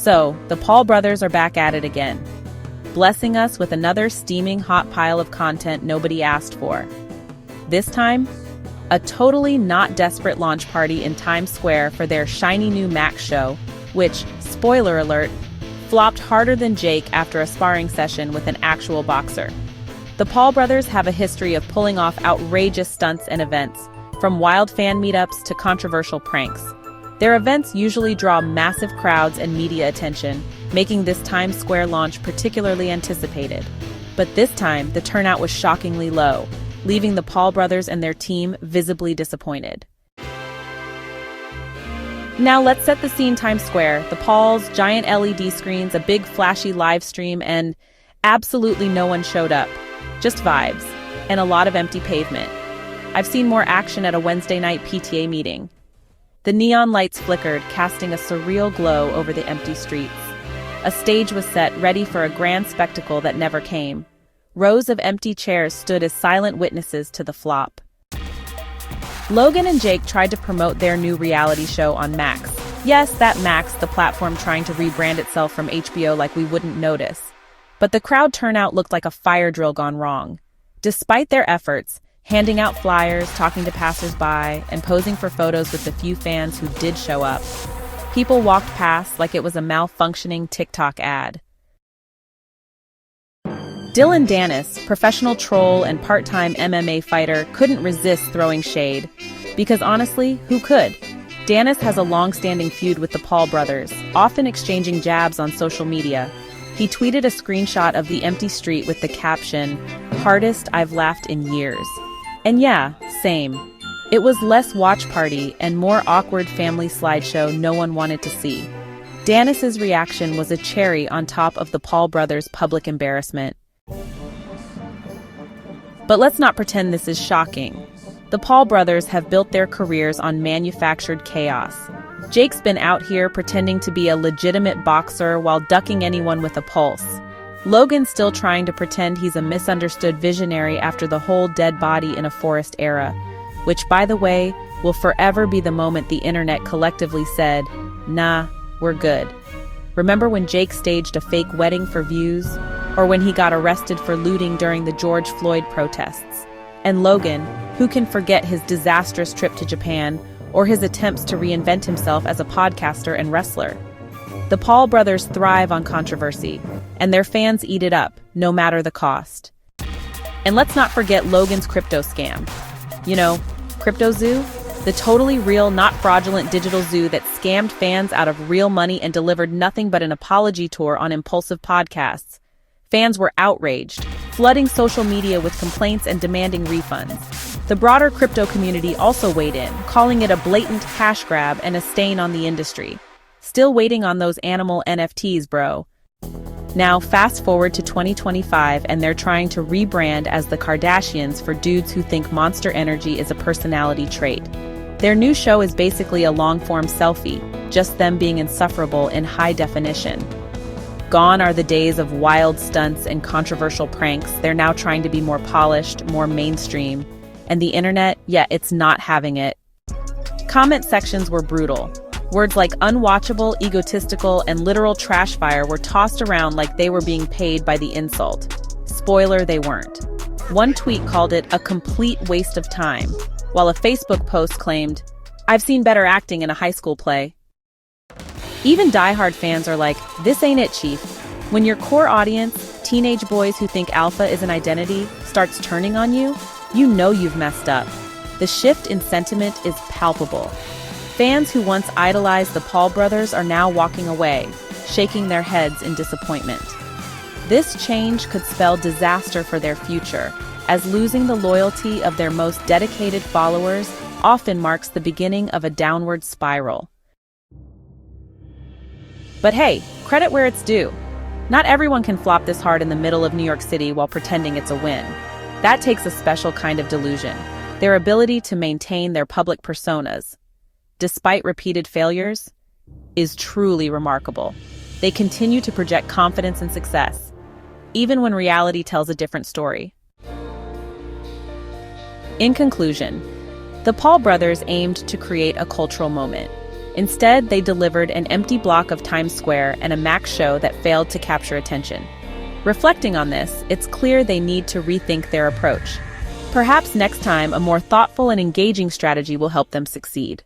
So, the Paul brothers are back at it again, blessing us with another steaming hot pile of content nobody asked for. This time, a totally not desperate launch party in Times Square for their shiny new Mac show, which, spoiler alert, flopped harder than Jake after a sparring session with an actual boxer. The Paul brothers have a history of pulling off outrageous stunts and events, from wild fan meetups to controversial pranks. Their events usually draw massive crowds and media attention, making this Times Square launch particularly anticipated. But this time, the turnout was shockingly low, leaving the Paul brothers and their team visibly disappointed. Now let's set the scene. Times Square, the Pauls, giant LED screens, a big flashy live stream, and absolutely no one showed up. Just vibes, and a lot of empty pavement. I've seen more action at a Wednesday night PTA meeting. The neon lights flickered, casting a surreal glow over the empty streets. A stage was set, ready for a grand spectacle that never came. Rows of empty chairs stood as silent witnesses to the flop. Logan and Jake tried to promote their new reality show on Max. Yes, that Max, the platform trying to rebrand itself from HBO like we wouldn't notice. But the crowd turnout looked like a fire drill gone wrong. Despite their efforts, handing out flyers, talking to passersby, and posing for photos with the few fans who did show up, people walked past like it was a malfunctioning TikTok ad. Dillon Danis, professional troll and part-time MMA fighter, couldn't resist throwing shade. Because honestly, who could? Danis has a long-standing feud with the Paul brothers, often exchanging jabs on social media. He tweeted a screenshot of the empty street with the caption, "Hardest I've laughed in years." And yeah, same. It was less watch party and more awkward family slideshow no one wanted to see. Danis's reaction was a cherry on top of the Paul brothers' public embarrassment. But let's not pretend this is shocking. The Paul brothers have built their careers on manufactured chaos. Jake's been out here pretending to be a legitimate boxer while ducking anyone with a pulse. Logan's still trying to pretend he's a misunderstood visionary after the whole dead body in a forest era, which, by the way, will forever be the moment the internet collectively said, "Nah, we're good." Remember when Jake staged a fake wedding for views? Or when he got arrested for looting during the George Floyd protests? And Logan, who can forget his disastrous trip to Japan or his attempts to reinvent himself as a podcaster and wrestler? The Paul brothers thrive on controversy, and their fans eat it up, no matter the cost. And let's not forget Logan's crypto scam. You know, CryptoZoo? The totally real, not fraudulent digital zoo that scammed fans out of real money and delivered nothing but an apology tour on impulsive podcasts. Fans were outraged, flooding social media with complaints and demanding refunds. The broader crypto community also weighed in, calling it a blatant cash grab and a stain on the industry. Still waiting on those animal NFTs, bro. Now, fast forward to 2025, and they're trying to rebrand as the Kardashians for dudes who think Monster Energy is a personality trait. Their new show is basically a long-form selfie, just them being insufferable in high definition. Gone are the days of wild stunts and controversial pranks. They're now trying to be more polished, more mainstream. And the internet, yeah, it's not having it. Comment sections were brutal. Words like unwatchable, egotistical, and literal trash fire were tossed around like they were being paid by the insult. Spoiler, they weren't. One tweet called it a complete waste of time, while a Facebook post claimed, "I've seen better acting in a high school play." Even diehard fans are like, "This ain't it, chief." When your core audience, teenage boys who think alpha is an identity, starts turning on you, you know you've messed up. The shift in sentiment is palpable. Fans who once idolized the Paul brothers are now walking away, shaking their heads in disappointment. This change could spell disaster for their future, as losing the loyalty of their most dedicated followers often marks the beginning of a downward spiral. But hey, credit where it's due. Not everyone can flop this hard in the middle of New York City while pretending it's a win. That takes a special kind of delusion, their ability to maintain their public personas, despite repeated failures, is truly remarkable. They continue to project confidence and success, even when reality tells a different story. In conclusion, the Paul brothers aimed to create a cultural moment, Instead, they delivered an empty block of Times Square and a Mac show that failed to capture attention. Reflecting on this, it's clear they need to rethink their approach. Perhaps next time, a more thoughtful and engaging strategy will help them succeed.